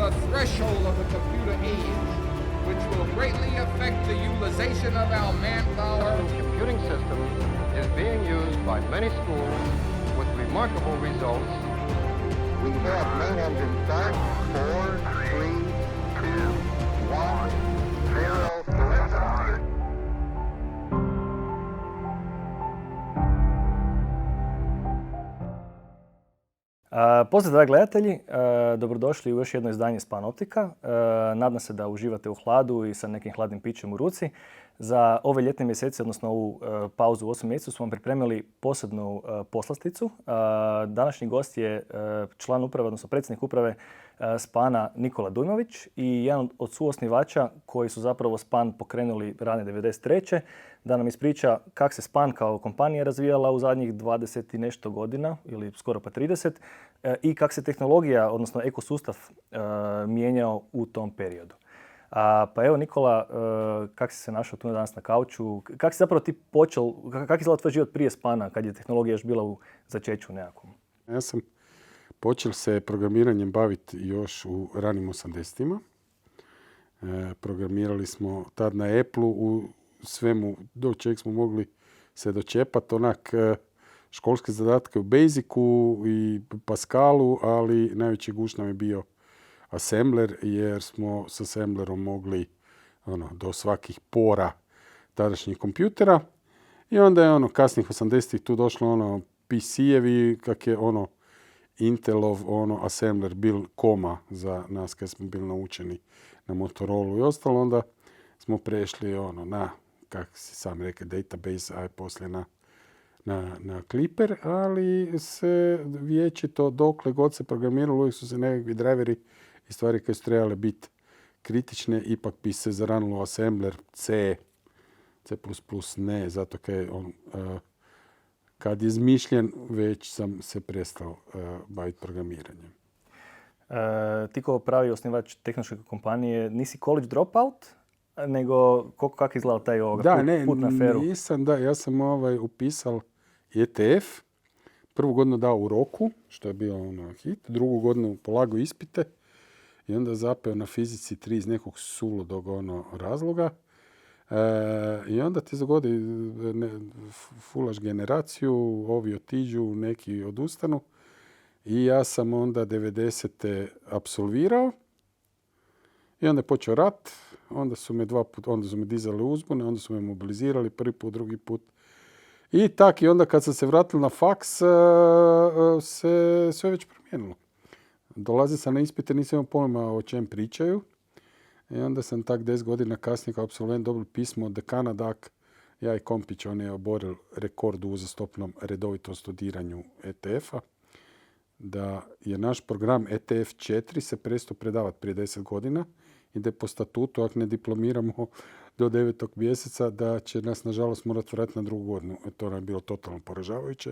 the threshold of the computer age, which will greatly affect the utilization of our manpower. Computing system is being used by many schools with remarkable results. We have main engine start. 4, 3, 2, 1, 0. Pozdrav dragi gledatelji, dobrodošli u još jedno izdanje Spanoptika. Nadam se da uživate u hladu i sa nekim hladnim pićem u ruci. Za ove ljetne mjesece, odnosno ovu pauzu u 8 mjesecu, smo vam pripremili posebnu poslasticu. Današnji gost je član uprave, odnosno predsjednik uprave Spana Nikola Dujmović i jedan od suosnivača koji su zapravo Span pokrenuli rane 93. da nam ispriča kako se Span kao kompanija razvijala u zadnjih 20 i nešto godina ili skoro pa 30 i kako se tehnologija, odnosno ekosustav mijenjao u tom periodu. Pa evo Nikola, kako si se našao tu danas na kauču? Kako si zapravo ti počeo, kako je izgledao tvoj život prije Spana kad je tehnologija još bila u začeću nekakvom? Ja sam počeo se programiranjem baviti još u ranim 80-ima. Programirali smo tad na Apple-u u svemu do čeg smo mogli se dočepati, onak školske zadatke u Basicu i Pascalu, ali najveći guš nam je bio assembler, jer smo s assemblerom mogli do svakih pora tadašnjih kompjutera. I onda je kasnih 80-ih tu došlo PC-evi, kak je Intelov assembler bil koma za nas kad smo bili naučeni na Motorola i ostalo. Onda smo prešli na, kako si sam rekao, database, a poslije na Clipper, ali se vječito dokle god se programiralo, uvijek su se nekakvi driveri i stvari koje su trebale biti kritične, ipak bi se zaranulo assembler C++ ne, zato kad je izmišljen, već sam se prestao baviti programiranjem. Ti kao pravi osnivač tehnološke kompanije nisi college dropout, nego kako izgleda taj put na feru? Nisam, ja sam upisal ETF, prvu godinu dao u roku, što je bio hit, drugu godinu polagao ispite i onda zapeo na fizici 3 iz nekog suludog razloga. I onda ti zagodi fulaš generaciju, ovi otiđu, neki odustanu. I ja sam onda 90. apsolvirao i onda je počeo rat. Onda su me dizali uzbune, onda su me mobilizirali prvi put, drugi put. I tak, i onda kad sam se vratio na faks, se sve već promijenilo. Dolazio sam na ispite, nisam imao pojma o čem pričaju. I onda sam tak 10 godina kasnije kao apsolvent dobili pismo od dekana dak, ja i kompić, on je oboril rekord u uzastopnom redovitom studiranju ETF-a, da je naš program ETF 4 se prestao predavati prije 10 godina i da je po statutu, ako ne diplomiramo do 9. mjeseca, da će nas nažalost morati vratiti na drugu godinu. To nam je bilo totalno poražavajuće.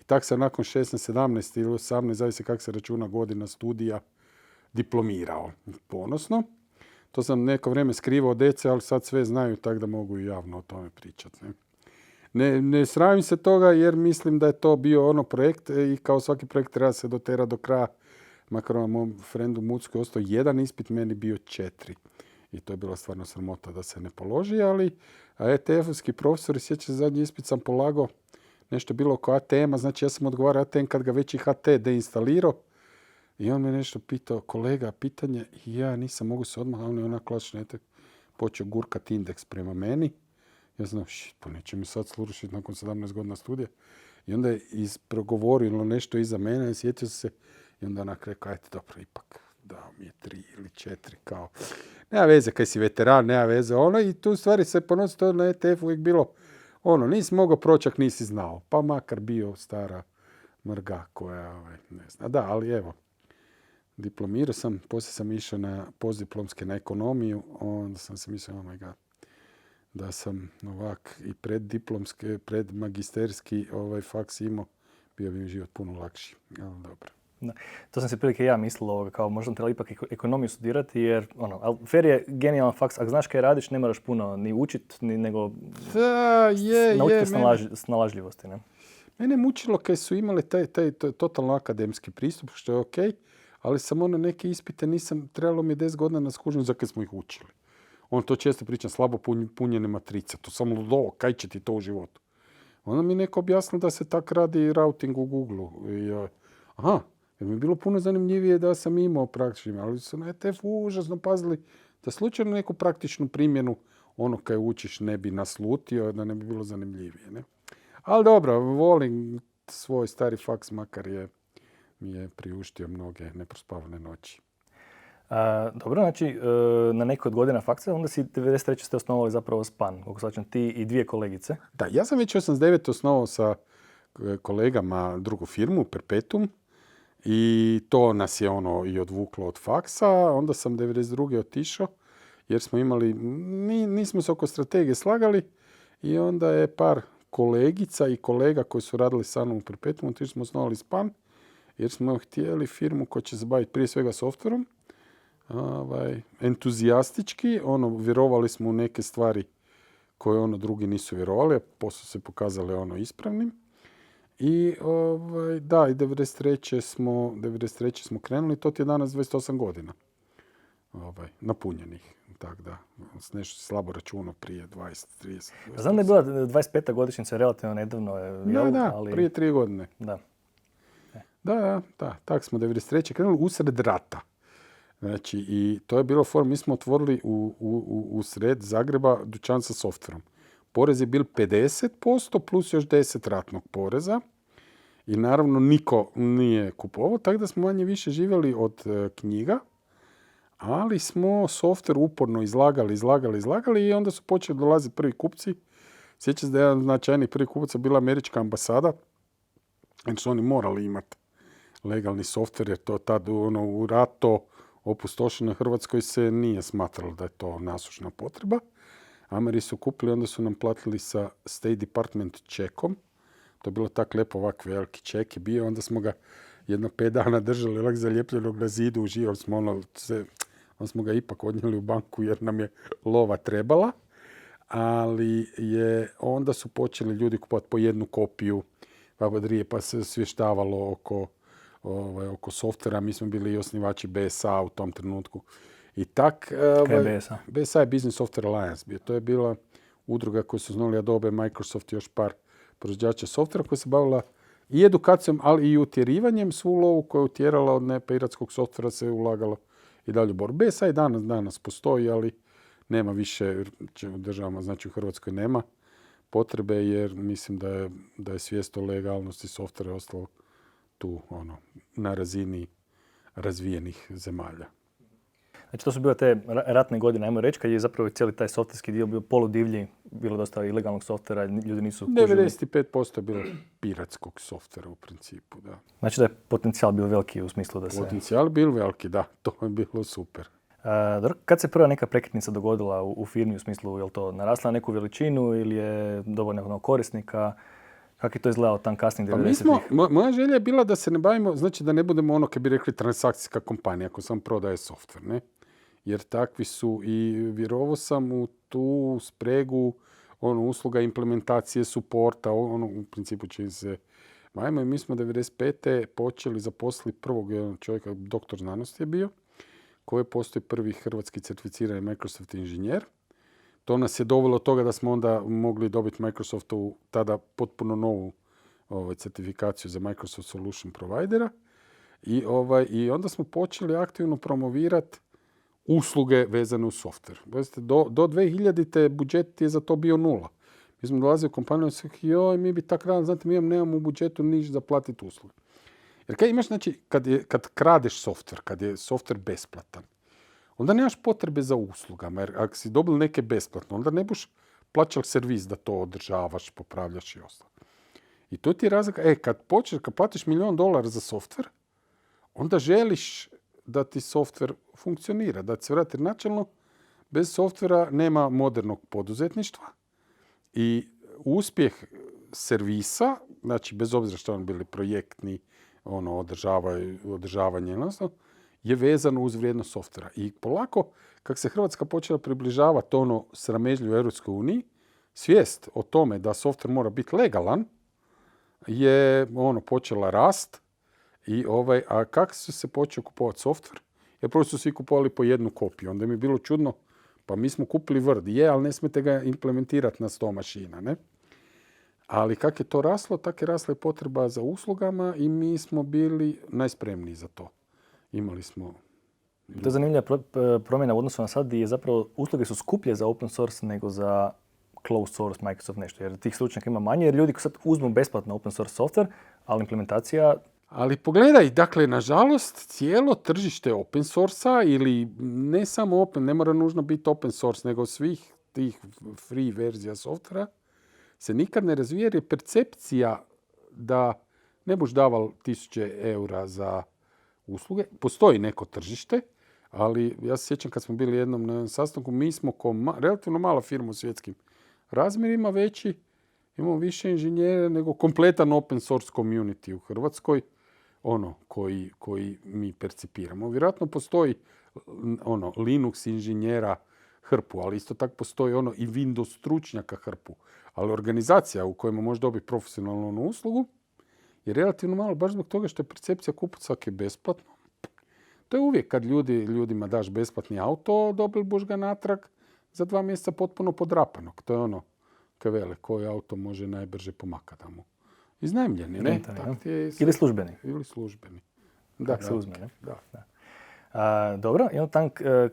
I tak sam nakon 16, 17 ili 18, zavisi kako se računa godina studija, diplomirao ponosno. To sam neko vrijeme skrivao dece, ali sad sve znaju, tako da mogu i javno o tome pričati. Ne sramim se toga jer mislim da je to bio projekt i kao svaki projekt treba se dotera do kraja. Makar mom frendu Mucku je ostao jedan ispit, meni bio 4. I to je bila stvarno sramota da se ne položi, ali ETF-ovski profesori, sjeća se, zadnji ispit sam polagao, nešto bilo oko ATM-a, znači ja sam odgovarao ATM kad ga već i HT deinstalirao. I on me nešto pitao, kolega, pitanje, i ja nisam mogu se odmah, on je onak klasično počeo gurkat indeks prema meni. Ja znam, pa neće mi sad slušati nakon 17 godina studija. I onda je isprogovorilo nešto iza mene, sjetio se i onda onak rekao, ajte dobro, ipak dao mi je 3 ili 4, kao. Nema veze, kaj si veteran, nema veze, i tu stvari se ponosi, to na ETF uvijek bilo, nisi mogao proći ako nisi znao, pa makar bio stara mrga koja, ne zna. Da, ali evo, diplomirao sam, poslije sam išao na postdiplomske na ekonomiju, onda sam se mislio, oh my god, da sam ovak i preddiplomske, predmagisterski faks imao, bio bi mi život puno lakši, ali dobro. Da. To sam se prilike ja mislilo, kao možda treba ipak ekonomiju studirati, jer FER je genijalan faks, ako znaš kaj radiš, ne moraš puno ni učit, nego naučiti snalažljivosti. Ne? Mene mučilo kaj su imali taj totalno akademski pristup, što je okej, ali sam neke ispite trebalo mi je 10 godina na skužinu za kaj smo ih učili. On to često priča, slabo punjene matrice, to samo ludovo, kaj će ti to u životu? Onda mi neko objasnilo da se tak radi routing u Google-u. Jer mi je bilo puno zanimljivije da sam imao praktično, ali su na ETF užasno pazili da slučajno neku praktičnu primjenu ono kaj učiš ne bi naslutio, da ne bi bilo zanimljivije. Ne? Ali dobro, volim svoj stari faks, makar mi je priuštio mnoge neprospavane noći. Dobro, znači na neko od godina faksa, onda si 93. ste osnovali zapravo SPAN, kako svačam ti i 2 kolegice. Da, ja sam već 89. osnovao sa kolegama drugu firmu, Perpetuum, i to nas je i odvuklo od faksa. Onda sam 92. otišao, jer smo imali, nismo se oko strategije slagali, i onda je par kolegica i kolega koji su radili sa mnom u Perpetuumu, otišli smo osnovali SPAN, jer smo htjeli firmu koja će se baviti prije svega softverom, entuzijastički, vjerovali smo u neke stvari koje drugi nisu vjerovali, a poslije se pokazale ispravnim. I da, i 93. smo krenuli, to ti je danas 28 godina napunjenih. Tako da, nešto slabo računo prije 20-30. Znam da je bila 25. godišnjica relativno nedavno. Ali... prije 3 godine. Da, tako smo 93. krenuli usred rata. Znači, i to je bilo mi smo otvorili u sred Zagreba dućan sa softverom. Porez je bil 50% plus još 10 ratnog poreza. I naravno niko nije kupovao, tako da smo manje više živjeli od knjiga, ali smo softver uporno izlagali i onda su počeli dolaziti prvi kupci. Sjećam se da je jedan značajnih prvih kupaca bila američka ambasada, jer su oni morali imati legalni softver, jer to tad u rato opustošenoj Hrvatskoj se nije smatralo da je to nasušna potreba. Ameri su kupili, onda su nam platili sa State Department čekom. To je bilo tako lijepo, ovak veliki ček je bio, onda smo ga jedno 5 dana držali lak zaljepljenog na zidu, uživali smo onda smo ga ipak odnijeli u banku jer nam je lova trebala, ali onda su počeli ljudi kupovati po jednu kopiju, pa se svještavalo oko softvera. Mi smo bili i osnivači BSA u tom trenutku. I tak, BSA? BSA je Business Software Alliance bio. To je bila udruga koju su znali Adobe, Microsoft i još par proizvođača softvera koja se bavila i edukacijom, ali i utjerivanjem. Svu lovu koja je utjerala od nepiratskog softvera se ulagalo i dalje u borbu. BSA i danas postoji, ali nema više u državama, znači u Hrvatskoj nema potrebe, jer mislim da je svijest o legalnosti softvera ostalo tu na razini razvijenih zemalja. Znači to su bile te ratne godine, ajmo reći, kad je zapravo cijeli taj softverski dio bio poludivlji, bilo dosta ilegalnog softvera, ljudi nisu kužili. 95% je bilo piratskog softvera u principu, da. Znači da je potencijal bio veliki u smislu da se... Potencijal bio veliki, da, to je bilo super. Kad se prva neka prekretnica dogodila u firmi, u smislu je li to narasla na neku veličinu ili je dovoljno korisnika? Kako je to izgledalo tam kasnih 90-ih? Moja želja je bila da se ne bavimo, znači da ne budemo kad bi rekli transakcijska kompanija, ako sam prodaje softver, ne? Jer takvi su i vjerovao sam u tu spregu usluga implementacije, suporta, u principu čini se bavimo. I mi smo 95. počeli zaposliti prvog čovjeka, doktor znanosti je bio, koji postoji prvi hrvatski certificirani Microsoft inženjer. To nas je dovelo od toga da smo onda mogli dobiti Microsoftu tada potpuno novu certifikaciju za Microsoft Solution Providera. I onda smo počeli aktivno promovirati usluge vezane uz softver. Do 2000. budžet je za to bio 0. Mi smo dolazili u kompaniju i rekli, mi bi tak radili, znate, mi nemamo u budžetu niš za platiti usluge. Jer kad imaš, znači, kad kradeš softver, kad je softver besplatan, onda nemaš potrebe za uslugama, jer ako si dobili neke besplatno, onda ne buš plaćal servis da to održavaš, popravljaš i ostalo. I to ti je razlika. Kad platiš $1,000,000 za softver, onda želiš da ti softver funkcionira, da se vrati načelno. Bez softvera nema modernog poduzetništva i uspjeh servisa, znači bez obzira što oni bili projektni, održavanje, je vezano uz vrijednost softvera. I polako, kako se Hrvatska počela približavati sramežlju u Europskoj uniji, svijest o tome da softver mora biti legalan je počela rast A kako su se počeo kupovati softver? Jer prvo su svi kupovali po jednu kopiju. Onda mi je bilo čudno, pa mi smo kupili Word. Ali ne smijete ga implementirati na 100 mašina, ne? Ali kako je to raslo, tako je rasla i potreba za uslugama i mi smo bili najspremniji za to. Imali smo... To je zanimljiva promjena u odnosu na sad, gdje je zapravo usluge su skuplje za open source nego za closed source, Microsoft nešto. Jer tih stručnjaka ima manje, jer ljudi sad uzmu besplatno open source software, ali implementacija... Ali pogledaj, dakle, nažalost, cijelo tržište open source-a ili ne samo open, ne mora nužno biti open source, nego svih tih free verzija softvera se nikad ne razvija jer je percepcija da ne buš daval 1000 eura za usluge. Postoji neko tržište, ali ja se sjećam kad smo bili jednom na sastanku, mi smo relativno mala firma u svjetskim razmjerima veći, imamo više inženjera nego kompletan open source community u Hrvatskoj, koji mi percipiramo. Vjerojatno postoji Linux inženjera hrpu, ali isto tako postoji i Windows stručnjaka hrpu. Ali organizacija u kojima može dobiti profesionalnu uslugu je relativno malo, baš zbog toga što je percepcija kupiti svake besplatno. To je uvijek kad ljudima daš besplatni auto, dobili boš ga natrag za 2 mjeseca potpuno podrapanog. To je kaj vele, koji auto može najbrže pomakati mu. Iznajmljeni, ne? Ili službeni. Ili službeni. Kako se uzme, ne? Da. Dobro, i onda tam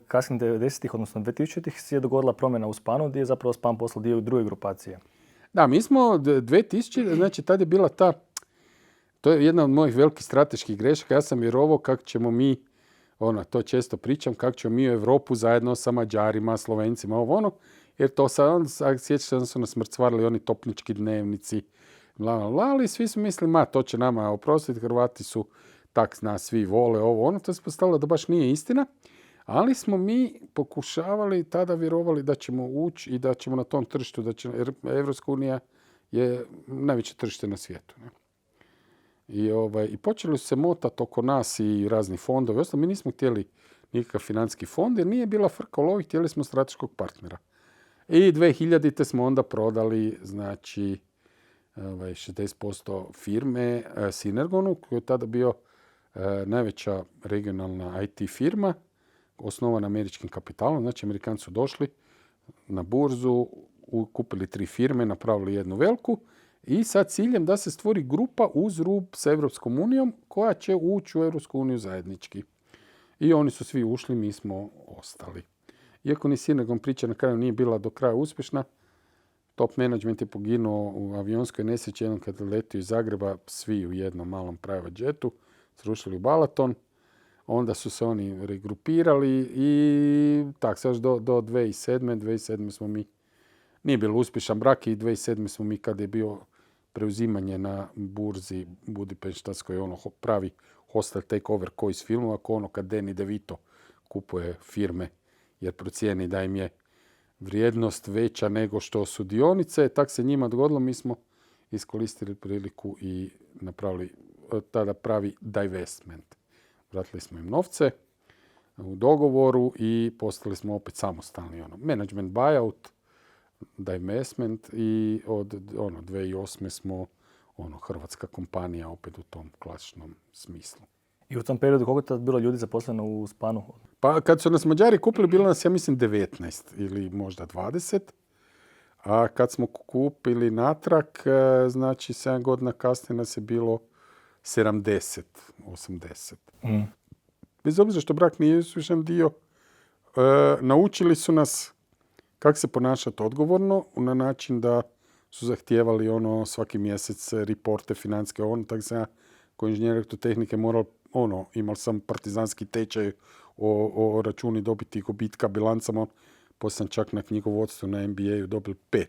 kasnije 90-ih, odnosno 2000-ih se je dogodila promjena u Spanu, gdje je zapravo Span poslao dio druge grupacije. Da, mi smo 2000, znači tad je bila to je jedna od mojih velikih strateških grešaka. Ja sam vjerovao kako ćemo mi, to često pričam, kako ćemo mi u Europu zajedno sa Mađarima, Slovencima, jer to sad, sjećam su nas mrcvarili oni topnički dnevnici, ali svi su mislili, to će nama oprostiti, Hrvati su tak nas svi vole, to se postavilo da baš nije istina, ali smo mi pokušavali, tada vjerovali da ćemo ući i da ćemo na tom tržištu, jer Evropska unija je najveće tržište na svijetu. Ne? I počeli su se motati oko nas i razni fondovi. Mi nismo htjeli nikakav financijski fond, jer nije bila frka u lovi, htjeli smo strateškog partnera. I 2000-te smo onda prodali, znači, 60% firme Synergonu, koji je tada bio najveća regionalna IT firma, osnovana američkim kapitalom. Znači, Amerikanci su došli na burzu, kupili 3 firme, napravili jednu veliku i sa ciljem da se stvori grupa uz rub sa Evropskom unijom koja će ući u Evropsku uniju zajednički. I oni su svi ušli, mi smo ostali. Iako ni Synergon priča na kraju nije bila do kraja uspješna, top management je poginuo u avionskoj nesreći jednom kad letio iz Zagreba, svi u jednom malom private jetu, srušili u Balaton. Onda su se oni regrupirali i tako, sad do 2007. smo mi, nije bilo uspješan brak i 2007. smo mi, kad je bio preuzimanje na burzi Budimpeštanskoj, pravi hostile takeover koji iz filmova, kad Danny DeVito kupuje firme jer procijeni da im je vrijednost veća nego što su dionice. Tak se njima dogodilo, mi smo iskoristili priliku i napravili tada pravi divestment. Vratili smo im novce u dogovoru i postali smo opet samostalni. Management buyout, divestment i od 2008. smo hrvatska kompanija opet u tom klasičnom smislu. I u tom periodu koliko je tad bilo ljudi zaposleno u Spanu? Pa kad su nas Mađari kupili, bilo nas, ja mislim, 19 ili možda 20. A kad smo kupili natrag, znači 7 godina kasnije nas je bilo 70, 80. Bez obzira što brak nije uspješan dio, naučili su nas kako se ponašati odgovorno na način da su zahtijevali svaki mjesec reporte financijske, tako sam ja kao inženjer elektrotehnike morao, imao sam partizanski tečaj o računi dobiti gubitka bilancama, poslije sam čak na knjigovodstvu na MBA-u dobil 5,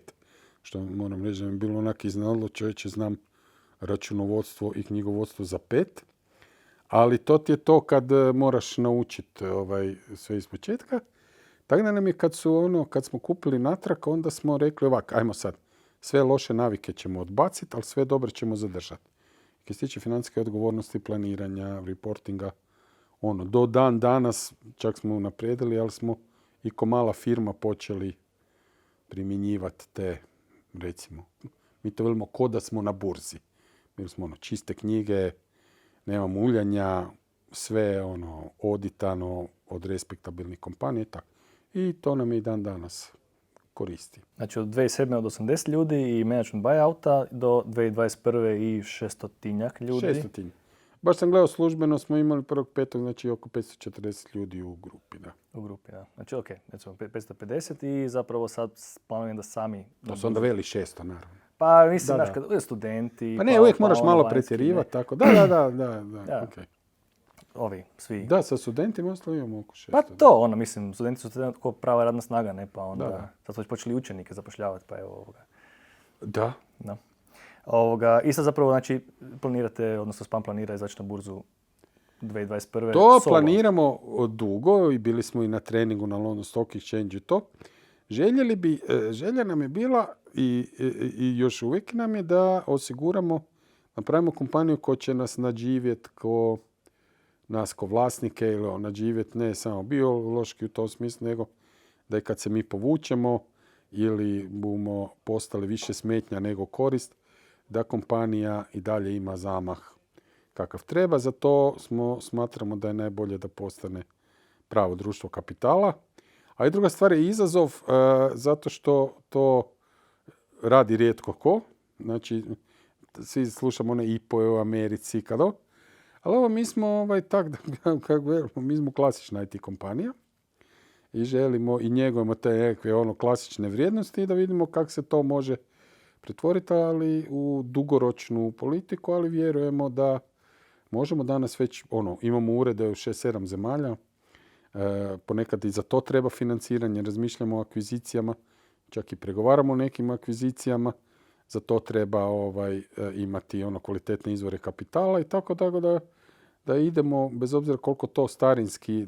što moram reći da mi je bilo onak iznadlo, čovječe, znam računovodstvo i knjigovodstvo za 5, ali to ti je to kad moraš naučiti sve iz početka. Tako da nam je kad smo kupili natrag, onda smo rekli ovako, ajmo sad, sve loše navike ćemo odbaciti, ali sve dobre ćemo zadržati. Kad se tiče financijske odgovornosti, planiranja, reportinga, do dan danas čak smo unaprijedili, ali smo i ko mala firma počeli primjenjivati te, recimo, mi to velimo ko da smo na burzi. Bili smo čiste knjige, nema muljanja, sve oditano od respektabilnih kompanija i tako. I to nam i dan danas koristi. Znači od 2007. od 80 ljudi i management buyouta do 2021. i 600 ljudi. 600. Baš sam gledao službeno, smo imali 1.5. znači oko 540 ljudi u grupi. Da. U grupi, da. Znači, ok, recimo 550 i zapravo sad planujem da sami... To su onda veli 600, naravno. Pa mislim, Da, znaš, da. kad studenti... Pa ne, uvijek moraš malo vanjski, pretjerivati, ne. tako. Da. Da. Okay. Ovi, svi. Da, sa studentima ostalo imamo oko 600. Pa to, mislim, studenti su ko prava radna snaga, ne, pa onda... Da. Sad su već počeli učenike zapošljavati, pa evo ovoga. Da. Da. I sad zapravo, znači, planirate, odnosno Spam planira izaći na burzu 2021. To solo. planiramo dugo i bili smo i na treningu na London Stock Exchange i to. Želja nam je bila i još uvijek nam je da osiguramo, napravimo kompaniju koja će nas nadživjeti nas ko vlasnike ili nadživjeti ne samo biološki u tom smislu, nego da i kad se mi povučemo ili budemo postali više smetnja nego korist, da kompanija i dalje ima zamah kakav treba. Zato smatramo da je najbolje da postane pravo društvo kapitala. A i druga stvar je izazov zato što to radi rijetko ko. Znači, svi slušamo one IPO-e u Americi, ali ovo mi smo mi smo klasična IT kompanija i želimo i njegujemo te nekakve klasične vrijednosti i da vidimo kako se to može pretvoriti, ali u dugoročnu politiku, ali vjerujemo da možemo danas već, imamo urede u 6-7 zemalja, ponekad i za to treba financiranje, razmišljamo o akvizicijama, čak i pregovaramo o nekim akvizicijama, za to treba imati kvalitetne izvore kapitala i tako da idemo, bez obzira koliko to starinski,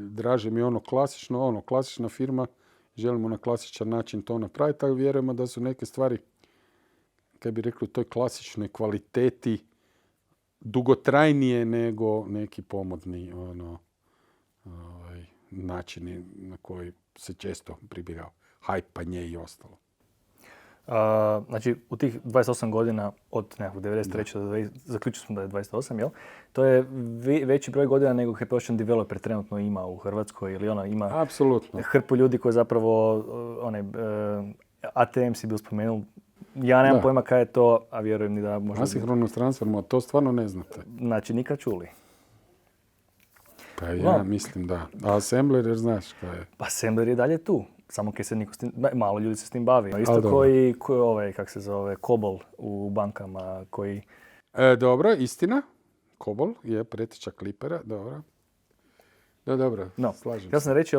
draže mi klasična firma, želimo na klasičan način to napraviti, ali vjerujemo da su neke stvari, kad bi rekli, u toj klasičnoj kvaliteti dugotrajnije nego neki pomodni načini na koji se često pribjegao. Hajpanje i ostalo. Znači, u tih 28 godina od nekakvog 93. do 20, zaključili smo da je 28, jel? To je veći broj godina nego Happy Ocean Developer trenutno ima u Hrvatskoj, ili ima apsolutno hrpu ljudi koji zapravo, ATM si bil spomenul, ja nemam pojma kaj je to, a vjerujem ni da možda... Asinhrono transfer, to stvarno ne znate. Znači, nikad čuli. Pa ja mislim da. A Assembler, jer znaš kaj je? Pa Assembler je dalje tu. Samo kaj se niko s tim, malo ljudi se s tim bavi. Isto koji kak se zove, COBOL u bankama koji... Dobro, istina. COBOL je preteča Clippera, dobro. Da, dobro, slažem se. Ja sam reći,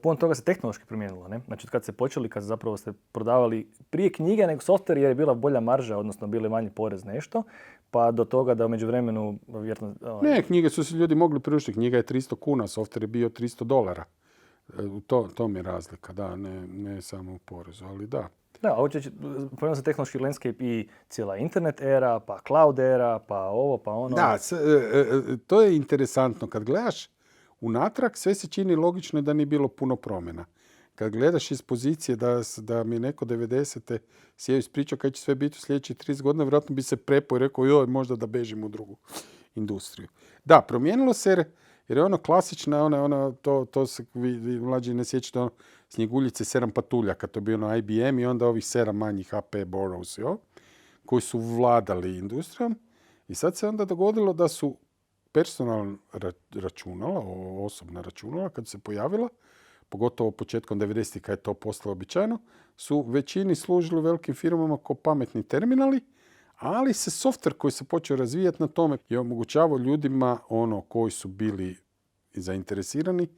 puno toga se tehnološki promijenilo, ne? Znači, kad ste počeli, kad zapravo ste prodavali prije knjige nego software jer je bila bolja marža, odnosno bili manji porez nešto, pa do toga da u međuvremenu, vjerojatno... Ne, knjige su si ljudi mogli priuštiti. Knjiga je 300 kuna, software je bio $300. To mi je razlika, da, ne samo u porezu, ali da. Da, ovdje pojavljamo se tehnološki landscape i cijela internet era, pa cloud era, pa ovo, pa ono. Da, to je interesantno. Kad gledaš unatrag, sve se čini logično da nije bilo puno promjena. Kad gledaš iz pozicije da mi neko 90. sjeo ispričao kaj će sve biti u sljedećih 30 godina, vjerojatno bi se prepao i rekao joj, možda da bežim u drugu industriju. Da, promijenilo se jer je ono klasična, to se vi mlađi ne sjećate, Snjeguljice 7 patuljaka, to je bio IBM i onda ovih 7 manjih HP Burrows, koji su vladali industrijom. I sad se onda dogodilo da su personalna računala, osobna računala, kad se pojavila, pogotovo početkom 90-ih kad je to postalo običajno, su većini služili velikim firmama kao pametni terminali, ali se softver koji se počeo razvijati na tome je omogućavao ljudima koji su bili zainteresirani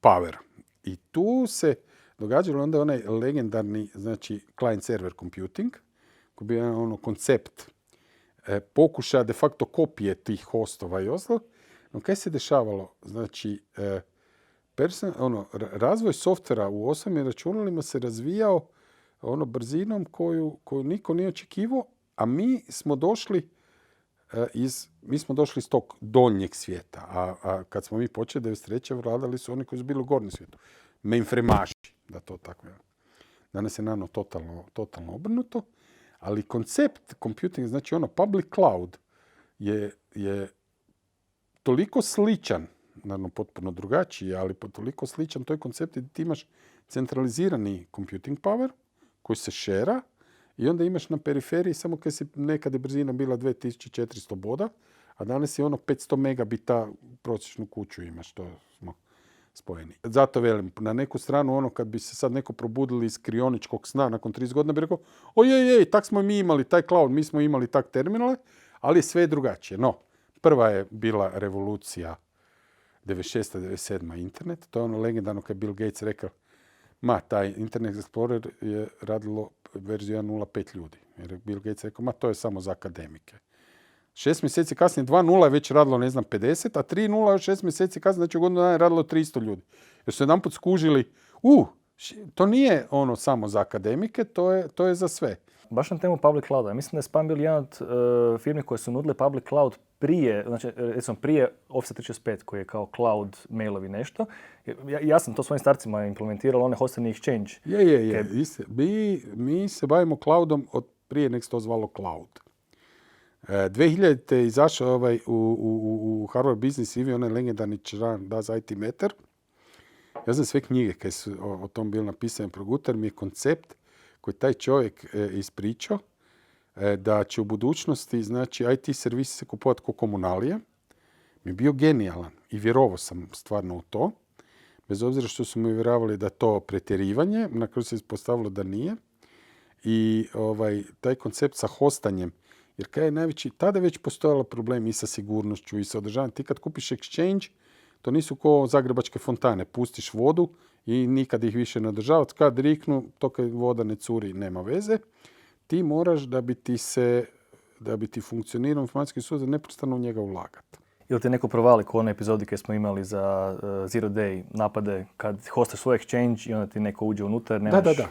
power. I tu se događalo onda onaj legendarni, znači client-server computing, koji je bio koncept pokušaja de facto kopije tih hostova i ostalo. No kaj se dešavalo? Znači, razvoj softvera u osobnim računalima se razvijao brzinom koju niko nije očekivao, a mi smo došli iz tog donjeg svijeta. A kad smo mi počeli 93. vladali su oni koji su bili u gornjem svijetu. Mainframe-aši, da to tako je. Danas je naravno totalno obrnuto. Ali koncept computing, znači ono public cloud je toliko sličan, naravno potpuno drugačiji, ali toliko sličan toj koncepti da ti imaš centralizirani computing power koji se šera i onda imaš na periferiji, samo kad si nekad je brzina bila 2400 boda, a danas je ono 500 megabita prosječnu kuću imaš, to smo spojeni. Zato velim, na neku stranu ono kad bi se sad neko probudili iz krioničkog sna nakon 30 godina bi rekao, ojej, tak smo mi imali taj cloud, mi smo imali tak terminale, ali sve je drugačije. No, prva je bila revolucija 96. 97. internet, to je ono legendarno kad je Bill Gates rekao, taj Internet Explorer je radilo verziju 1.05 ljudi. Jer je Bill Gates rekao, to je samo za akademike. 6 mjeseci kasnije 2.0 je već radilo, 50, a 3.0 još 6 mjeseci kasnije, znači u godinu dana je radilo 300 ljudi. Jer su jedanput skužili, to nije ono samo za akademike, to je za sve. Baš na temu public clouda. Mislim da je Spam bil jedan od firmi koje su nudile public cloud prije, znači recimo prije Office 365 koji je kao cloud mailovi nešto. Ja sam to svojim starcima implementirao, one hosting exchange. Je. Mi se bavimo cloudom od prije nek se to zvalo cloud. 2000. je izašao u Harvard Business Review onaj legendarni članak Das IT Matter. Ja znam sve knjige koje su o tom bili napisane, progutar mi je koncept koji taj čovjek ispričao da će u budućnosti, znači, IT servisi se kupovati kao komunalije. Mi je bio genijalan i vjerovao sam stvarno u to. Bez obzira što su mi vjerovali da to pretjerivanje, na kraju se ispostavilo da nije. I taj koncept sa hostanjem, jer kaj je najveći, tada je već postojalo problem i sa sigurnošću i sa održavanjem. Ti kad kupiš exchange, to nisu kao zagrebačke fontane. Pustiš vodu i nikad ih više ne održavati. Kad riknu, to kad voda ne curi, nema veze. Ti moraš da bi ti funkcionirao informacijski sustav, neprestano u njega ulagati. Ili ti neko provali ko one epizodi koje smo imali za Zero Day napade, kad hostaš svoj exchange i onda ti neko uđe unutar, nemaš... Da.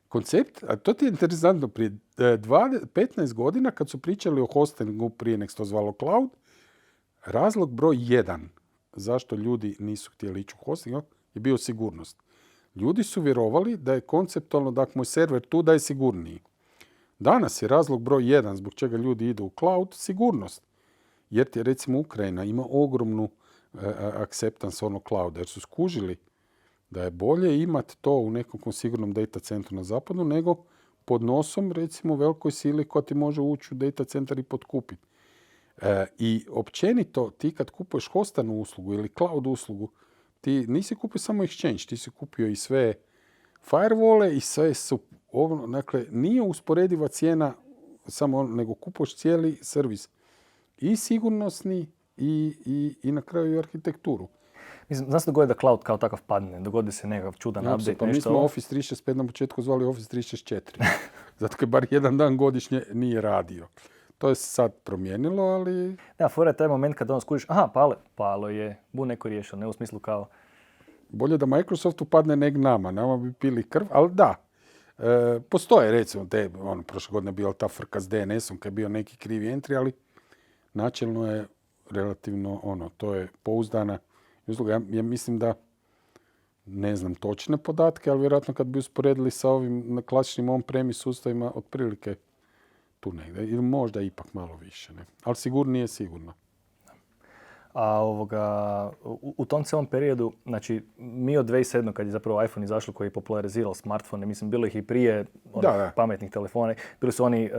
Koncept, a to ti je interesantno, prije 15 godina kad su pričali o hostingu prije nek se to zvalo cloud, razlog broj 1 zašto ljudi nisu htjeli ići u hosting je bio sigurnost. Ljudi su vjerovali da je konceptualno da ako mu je server tu da je sigurniji. Danas je razlog broj 1 zbog čega ljudi idu u cloud sigurnost. Jer ti recimo Ukrajina ima ogromnu acceptance onog clouda jer su skužili da je bolje imati to u nekom sigurnom data centru na zapadu nego pod nosom recimo velikoj sili koja ti može ući u data centar i potkupiti. I općenito ti kad kupuješ hostanu uslugu ili cloud uslugu, ti nisi kupio samo exchange, ti si kupio i sve firewall-e i sve su, dakle, nije usporediva cijena samo nego kupuješ cijeli servis i sigurnosni i na kraju i arhitekturu. Mislim, zna se dogodi da cloud kao takav padne, dogodi se nekakav čudan update, pa nešto. Mi smo Office 365 na početku zvali Office 364, zato kad bar jedan dan godišnje nije radio. To je sad promijenilo, ali... Da, fora je taj moment kad skužiš, palo je, neko riješio, ne u smislu kao... Bolje da Microsoftu padne nek nama bi pili krv, ali da. Postoje recimo, prošle godine je bila ta frka s DNS-om kad je bio neki krivi entry, ali načelno je relativno to je pouzdana usluga. Ja mislim da ne znam točne podatke, ali vjerojatno kad bi usporedili sa ovim klasičnim on-premise sustavima, otprilike tu negdje. Ili možda ipak malo više. Ne? Ali sigurnije sigurno. A u tom cijelom periodu, znači mi od 2007. kad je zapravo iPhone izašao koji je popularizirao smartfone, mislim bilo ih i prije pametnih telefona, bili su oni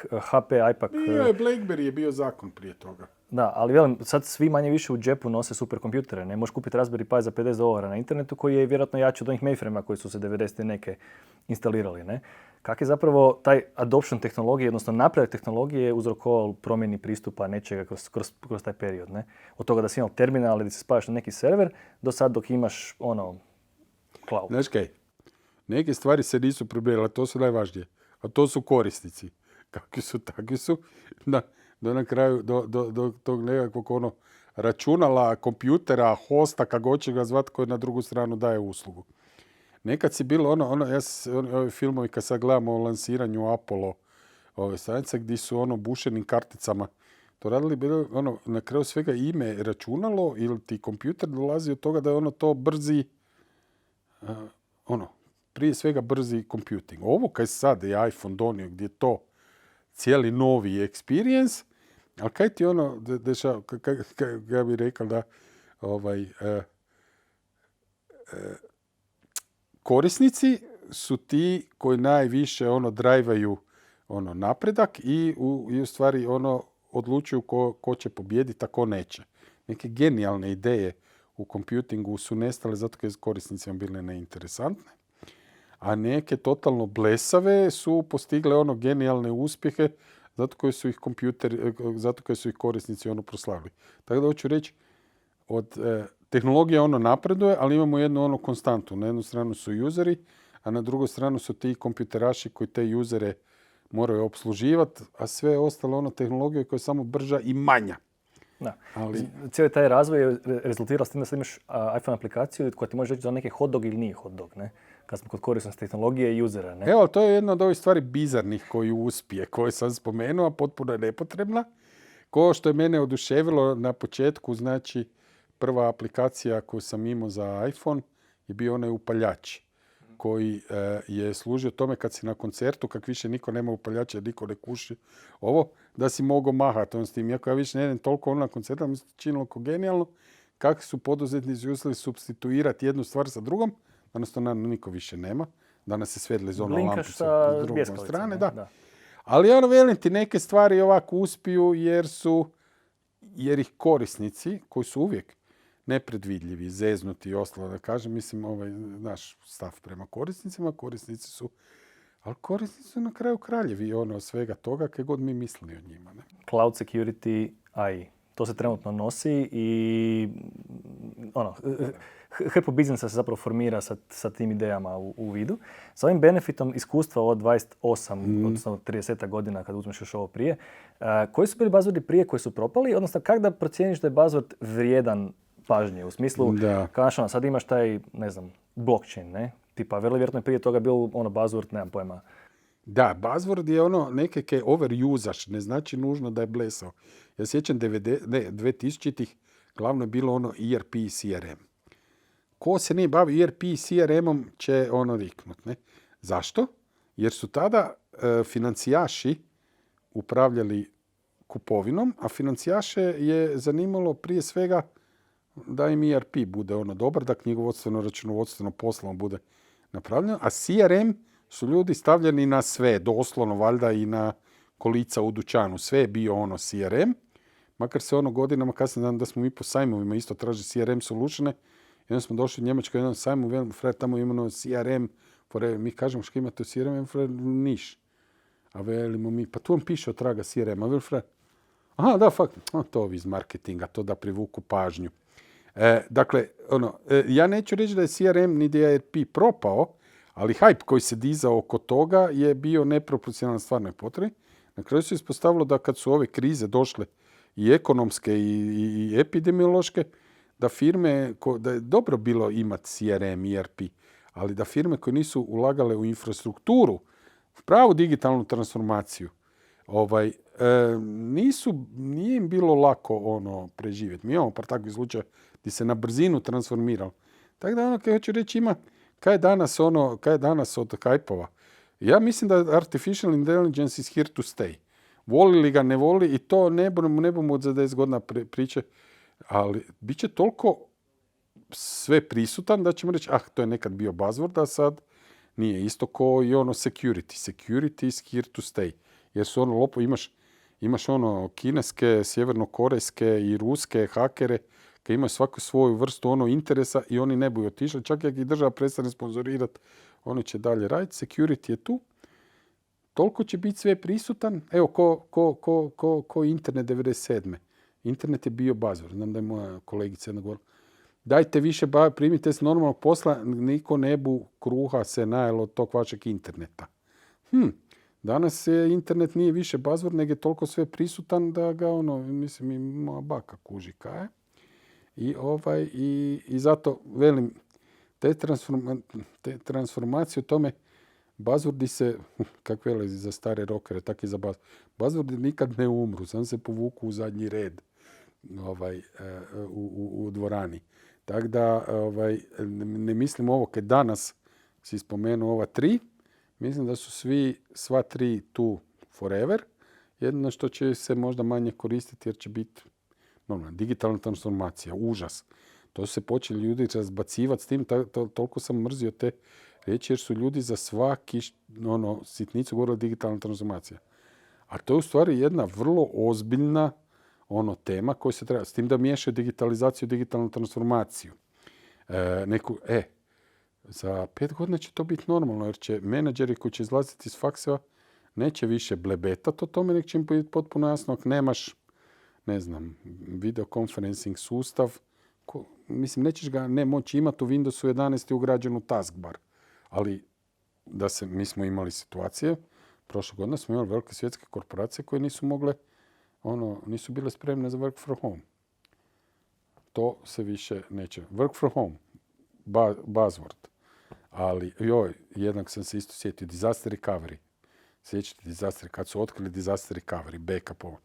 HP, iPad. BlackBerry je bio zakon prije toga. Da, ali velim, sad svi manje više u džepu nose superkompjutere. Ne možeš kupiti Raspberry Pi za $50 na internetu koji je vjerojatno jači od onih mainframe-a koji su se 90. neke instalirali. Ne? Kak je zapravo taj adoption tehnologije, odnosno napredak tehnologije uzrokovao promjeni pristupa nečega kroz taj period? Ne? Od toga da si imao terminal ili se spajaš na neki server, do sad dok imaš cloud. Znaš kaj, neke stvari se nisu promijenile, a to su najvažnije. A to su korisnici. Kakvi su, takvi su. Do na kraju, do tog nekakvog računala, kompjutera, hosta, kako će ga zvati, koji na drugu stranu daje uslugu. Nekad si bilo ovi filmovi kad sad gledamo o lansiranju Apollo ove stanice gdje su bušenim karticama to radili, bilo na kraju svega ime računalo ili ti kompjuter dolazi od toga da je to brzi prije svega brzi computing. Ovo kaj sad je iPhone donio gdje je to cijeli novi experience, ali kaj ti ono dešava, ja bih rekao da korisnici su ti koji najviše drajvaju napredak i u stvari odlučuju ko će pobijediti, a ko neće. Neke genijalne ideje u kompjutingu su nestale zato jer korisnicima bile neinteresantne, a neke totalno blesave su postigle genijalne uspjehe zato koje su ih korisnici proslavili. Tako da hoću reći, od tehnologija napreduje, ali imamo jednu konstantu. Na jednu stranu su useri, a na drugu stranu su ti kompjuteraši koji te usere moraju opsluživati, a sve ostalo tehnologija koja je samo brža i manja. Da. Ali cijeli taj razvoj je rezultirao s tim da sad imaš iPhone aplikaciju koja ti može reći da neki hot dog ili nije hot dog, ne? Kad smo kod korisnosti tehnologije i usera, ne? Evo, to je jedna od ovih stvari bizarnih koji uspije, koje sam spomenuo, a potpuno je nepotrebna. Ko što je mene oduševilo na početku, znači prva aplikacija koju sam imao za iPhone je bio onaj upaljač koji je služio tome kad si na koncertu, kak više niko nema upaljača, niko ne kuši ovo, da si mogao mahati s tim. Iako ja više ne idem toliko na koncerta, mi se činilo ko genijalno, kako su poduzetnici uspjeli supstituirati jednu stvar sa drugom. Danas to naravno niko više nema. Danas se svedle iz lampice s druge strane. Da. Ali velim ti, neke stvari ovako uspiju jer ih korisnici, koji su uvijek nepredvidljivi, zeznuti i ostalo, da kažem, mislim, naš stav prema korisnicima, korisnici su na kraju kraljevi svega toga, kaj god mi mislili o njima. Ne? Cloud security AI. To se trenutno nosi i hrpu biznisa se zapravo formira sa tim idejama u vidu. S ovim benefitom iskustva od 28, odnosno 30 godina kad uzmeš još ovo prije, koji su bili buzzwordi prije koji su propali, odnosno kako da procijeniš da je buzzword vrijedan pažnje, u smislu, kao sad imaš taj, ne znam, blockchain, ne? Tipa, vrlo vjerojatno je prije toga bio buzzword, nemam pojma. Da, buzzword je neke kaj overusaš, ne znači nužno da je blesao. Ja sjećam 2000-ih, glavno je bilo ERP i CRM. Ko se ne bavi ERP i CRM-om će riknut, ne? Zašto? Jer su tada financijaši upravljali kupovinom, a financijaše je zanimalo prije svega da im ERP bude dobar, da knjigovodstveno, računovodstveno, poslovno bude napravljeno, a CRM su ljudi stavljeni na sve, doslovno valjda i na kolica u dućanu. Sve je bio CRM, makar se godinama kasnije da smo mi po sajmovima isto traži CRM solutione. I onda smo došli u Njemačku jedan sajmu, velim, tamo imamo CRM, mi kažemo što imate u CRM, niš. A velimo mi, pa tu vam piše od traga CRM, a velim, aha, da, fakt, to ovi iz marketinga, to da privuku pažnju. Dakle, ja neću reći da je CRM ni ERP propao, ali hype koji se dizao oko toga je bio neproporcionalan stvarnoj potrebi. Na kraju se ispostavilo da kad su ove krize došle i ekonomske i epidemiološke, da firme, da je dobro bilo imati CRM i ERP, ali da firme koje nisu ulagale u infrastrukturu, pravu digitalnu transformaciju, nije im bilo lako preživjeti. Mi imamo par takvih slučaja gdje se na brzinu transformiralo. Tako da kaj hoću reći ima, kaj je danas od hajpova. Ja mislim da artificial intelligence is here to stay. Voli li ga, ne voli, i to ne budemo za 10 godina priče, ali bit će toliko sve prisutan da ćemo reći, to je nekad bio buzzword, a sad nije. Isto ko i security. Security is here to stay. Jer su imaš kineske, sjevernokorejske i ruske hakere koji imaju svaku svoju vrstu interesa i oni ne budu otišli. Čak jak i država prestane sponzorirati, oni će dalje raditi. Security je tu. Toliko će biti sve prisutan. Evo, ko internet 97. Internet je bio buzzword. Znam da je moja kolegica jedna govorila. Dajte više, primite se normalnog posla, niko ne bu kruha se najelo od tog vašeg interneta. Danas internet nije više buzzword, nego je toliko sve prisutan da ga mislim, i moja baka kuži kaj. I zato, velim, te transformacije u tome, buzzwordi se, kak vele za stare rockere, tak i za buzzwordi nikad ne umru, sam se povuku u zadnji red u dvorani. Tako da ne mislim ovo kad danas si spomenuo ova 3, mislim da su sva 3 tu forever. Jedino što će se možda manje koristiti jer će biti digitalna transformacija, užas. To su se počeli ljudi razbacivati s tim, toliko sam mrzio te riječi jer su ljudi za svaki sitnicu govorili digitalna transformacija. A to je u stvari jedna vrlo ozbiljna tema koja se treba, s tim da miješaju digitalizaciju i digitalnu transformaciju. Za 5 godina će to biti normalno jer će menadžeri koji će izlaziti iz fakseva neće više blebetati o tome, nek će im biti potpuno jasno ako nemaš, videokonferencing sustav, nećeš ga moći imati u Windowsu 11 ugrađenu taskbar. Ali mi smo imali situacije, prošle godine smo imali velike svjetske korporacije koje nisu mogle, nisu bile spremne za work from home. To se više neće. Work from home, buzzword. Ali, jednak sam se isto sjetio, disaster recovery. Sjećate disaster, kad su otkrili disaster recovery, backup ovo.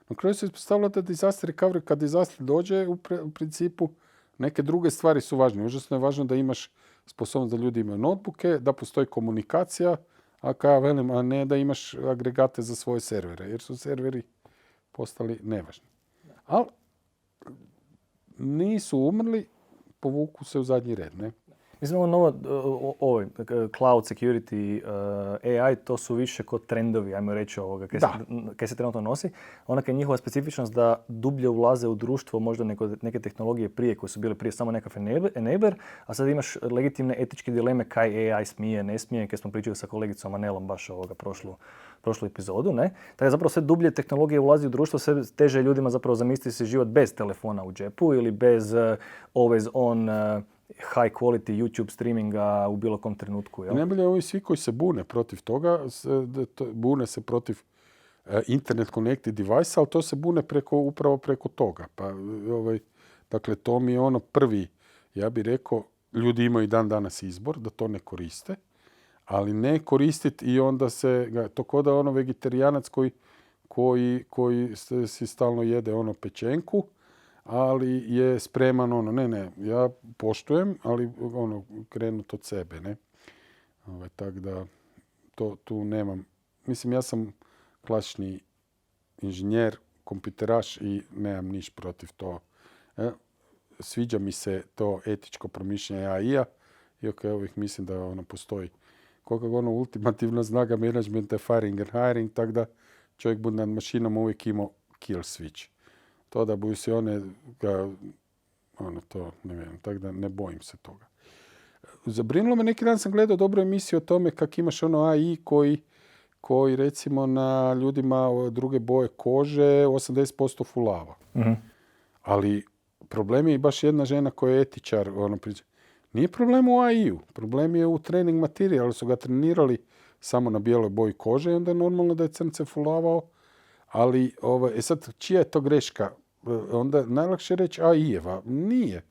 Na kraju se ispostavilo da disaster recovery, kad disaster dođe, u principu neke druge stvari su važne. Užasno je važno da imaš sposobnost da ljudi imaju notebooke, da postoji komunikacija, a ne da imaš agregate za svoje servere, jer su serveri postali nevažni. Ali nisu umrli, povuku se u zadnji red, ne? Mislim, cloud security, AI, to su više kod trendovi, ajmo reći kaj se trenutno nosi. Onaka je njihova specifičnost da dublje ulaze u društvo, možda neke tehnologije prije, koje su bile prije samo nekakav enabler, a sad imaš legitimne etičke dileme kaj AI smije, ne smije, kaj smo pričali sa kolegicom Anelom baš prošlu epizodu, ne? Tako je zapravo sve dublje tehnologije ulazi u društvo, sve teže ljudima zapravo zamisliti se život bez telefona u džepu ili bez always on high quality YouTube streaminga u bilo kom trenutku. Jel? Najbolje ovi svi koji se bune protiv toga, bune se protiv internet connected device, ali to se bune upravo preko toga. Dakle, to mi je prvi, ja bih rekao, ljudi imaju dan danas izbor da to ne koriste, ali ne koristiti i onda to ko da vegetarijanac koji si stalno jede pečenku, ali je spreman ja poštujem, ali krenut od sebe, ne. Tako da tu nemam. Mislim, ja sam klasični inženjer, kompjuteraš i nemam niš protiv to. Sviđa mi se to etičko promišljanje AI-a, iako ja uvijek mislim da postoji. Koliko ultimativna snaga menadžmenta je firing and hiring, tako da čovjek bude nad mašinom uvijek imao kill switch. To da budu se to ne vjerujem, tako da ne bojim se toga. Zabrinulo me, neki dan sam gledao dobru emisiju o tome kak imaš AI koji recimo na ljudima druge boje kože 80% fulava. Mm-hmm. Ali problem je i baš jedna žena koja je etičar, nije problem u AI-u, problem je u trening materijalu, su ga trenirali samo na bijeloj boji kože i onda je normalno da je crnce fulavao. Ali sad, čija je to greška? Onda najlakše reći AI-eva. Nije.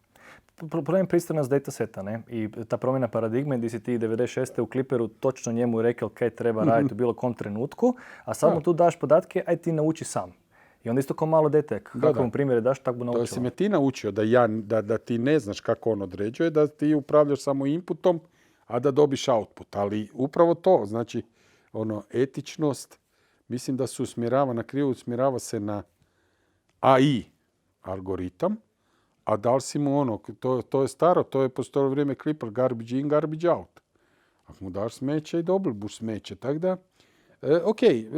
Problem je pristranost dataseta, ne? I ta promjena paradigme gdje si ti 96. u Clipperu točno njemu rekao kaj treba raditi u bilo kom trenutku, a samo tu daš podatke, aj ti nauči sam. I onda isto kao malo dete, kako mu primjere daš, tako bu naučila. Da si me ti naučio da ti ne znaš kako on određuje, da ti upravljaš samo inputom, a da dobiš output. Ali upravo to, znači, etičnost, mislim da se usmjerava se na AI algoritam, a da li si mu to je staro, to je postojalo vrijeme Clipper, garbage in, garbage out. Ako mu daš smeće i dobro buš smeće. Tako da,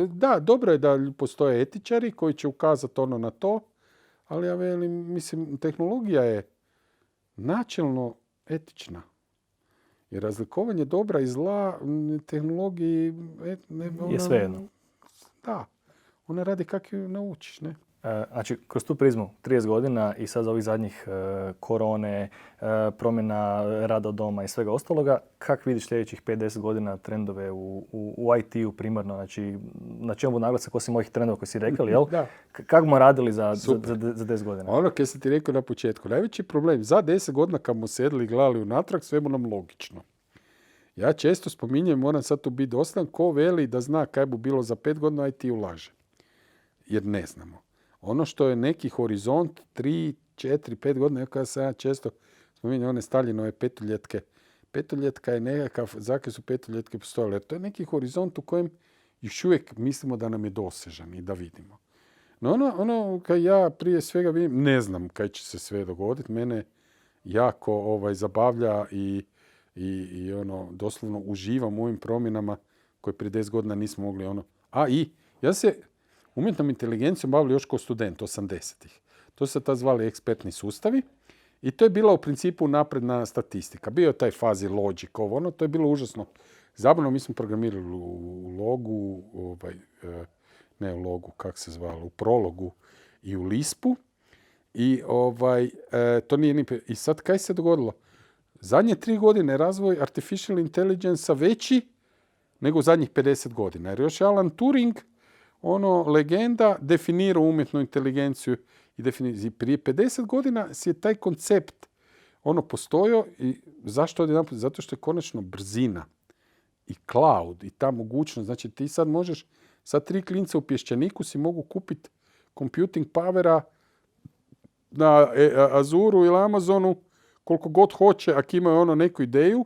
da, dobro je da postoje etičari koji će ukazati na to, ali ja velim, mislim, tehnologija je načelno etična. Jer razlikovanje dobra i zla tehnologiji je svejedno. Da, ona radi kako ju naučiš, ne? Znači, kroz tu prizmu 30 godina i sad za ovih zadnjih korone, promjena rada od doma i svega ostaloga, kak vidiš sljedećih 5-10 godina trendove u IT-u primarno? Znači, na čemu naglasak osim ovih trendova koji si rekli, jel? Da. Kako smo radili za 10 godina? Ono kaj sam ti rekao na početku, najveći problem, za 10 godina kad smo sedli i gledali unatrag, sve nam logično. Ja često spominjem, moram sad tu biti doslan, ko veli da zna kaj bi bilo za 5 godina, IT ulaže. Jer ne znamo. Ono što je neki horizont 3, 4, 5 godina, kada sam ja često spominjam one Staljinove petoljetke, petoljetka je nekakav, zakaj su petoljetke postojale? Jer to je neki horizont u kojem još uvijek mislimo da nam je dosežan i da vidimo. No ono kad ja prije svega vidim, ne znam kaj će se sve dogoditi. Mene jako zabavlja i ono, doslovno uživam u ovim promjenama koje prije 10 godina nismo mogli ja se umjetnom inteligencijom bavili još kao student 80-ih. To se tad zvali ekspertni sustavi i to je bila u principu napredna statistika. Bio je taj fazi logic, to je bilo užasno zabavno. Mi smo programirali u Logu, ne u Logu, kak se zvalo, u Prologu i u Lispu. I to nije ni... I sad kaj se dogodilo? Zadnje 3 godine razvoj artificial intelligence veći nego u zadnjih 50 godina. Jer još Alan Turing, legenda, definira umjetnu inteligenciju i prije 50 godina si je taj koncept postojao i zašto odjedanput? Zato što je konačno brzina i cloud i ta mogućnost. Znači ti sad možeš, sad 3 klinca u Pješčaniku si mogu kupiti computing powera na Azuru ili Amazonu koliko god hoće, ako imaju neku ideju,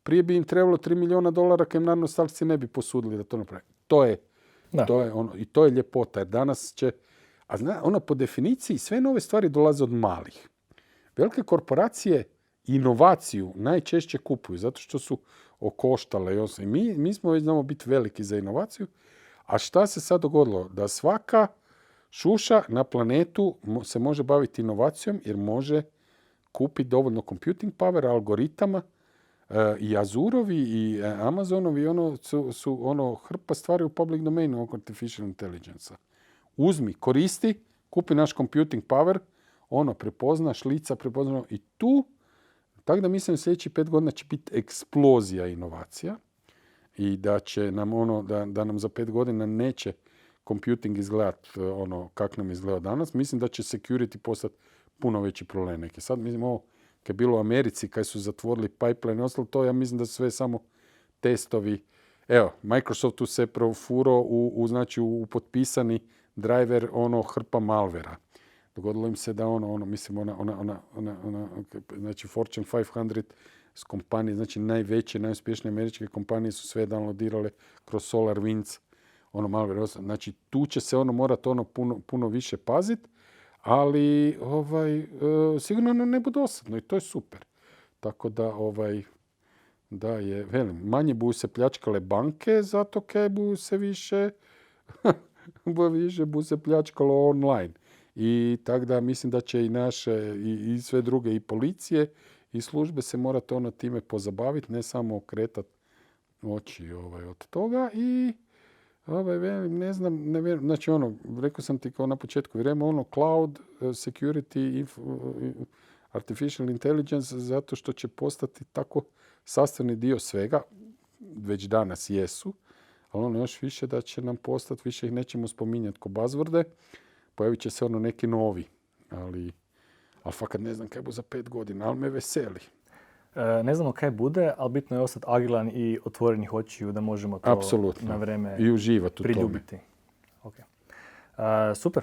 prije bi im trebalo $3 milijuna kad im naravno starci ne bi posudili da to napravi. To je i to je ljepota, jer danas će, po definiciji sve nove stvari dolaze od malih. Velike korporacije inovaciju najčešće kupuju, zato što su okoštale. Mi smo već znamo biti veliki za inovaciju, a šta se sad dogodilo? Da svaka šuša na planetu se može baviti inovacijom jer može kupiti dovoljno computing power, algoritama, i Azurovi i Amazonovi su hrpa stvari u public domainu artificial intelligence. Uzmi, koristi, kupi naš computing power, prepoznaš lica, prepoznaš i tu, tako da mislim sljedećih 5 godina će biti eksplozija inovacija i da će nam da nam za 5 godina neće computing izgledati kako nam izgleda danas. Mislim da će security postati puno veći problem. Neki sad mislim kad je bilo u Americi, kad su zatvorili pipeline i ostalo to, ja mislim da su sve samo testovi. Evo, Microsoftu se profuro u potpisani driver hrpa malvera. Dogodilo im se da znači Fortune 500 s kompanije, znači najveće, najuspješnije američke kompanije su sve downloadirale kroz SolarWinds, malware. Znači tu će se morati puno više paziti, ali sigurno ne bude dosadno i to je super. Tako da je, velim, manje bu se pljačkale banke, zato kaj bu se više bu se pljačkalo online. I tako da mislim da će i naše i sve druge i policije i službe se morati time pozabaviti, ne samo okretati oči od toga i ne znam, znači rekao sam ti kao na početku, vrijeme cloud, security, artificial intelligence, zato što će postati tako sastavni dio svega, već danas jesu, ali još više da će nam postati, više ih nećemo spominjati ko buzzworde, pojavit će se neki novi, ali fakat ne znam kaj bu za 5 godina, ali me veseli. Ne znamo kaj bude, ali bitno je ostati agilan i otvorenih očiju da možemo to apsolutno na vreme i uživati u priljubiti. Okay. Super.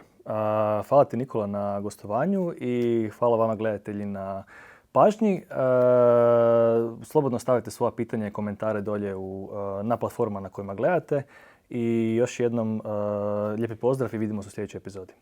Hvala ti Nikola na gostovanju i hvala vama gledatelji na pažnji. Slobodno stavite svoja pitanja i komentare dolje na platformama na kojima gledate. I još jednom lijepi pozdrav i vidimo se u sljedećoj epizodi.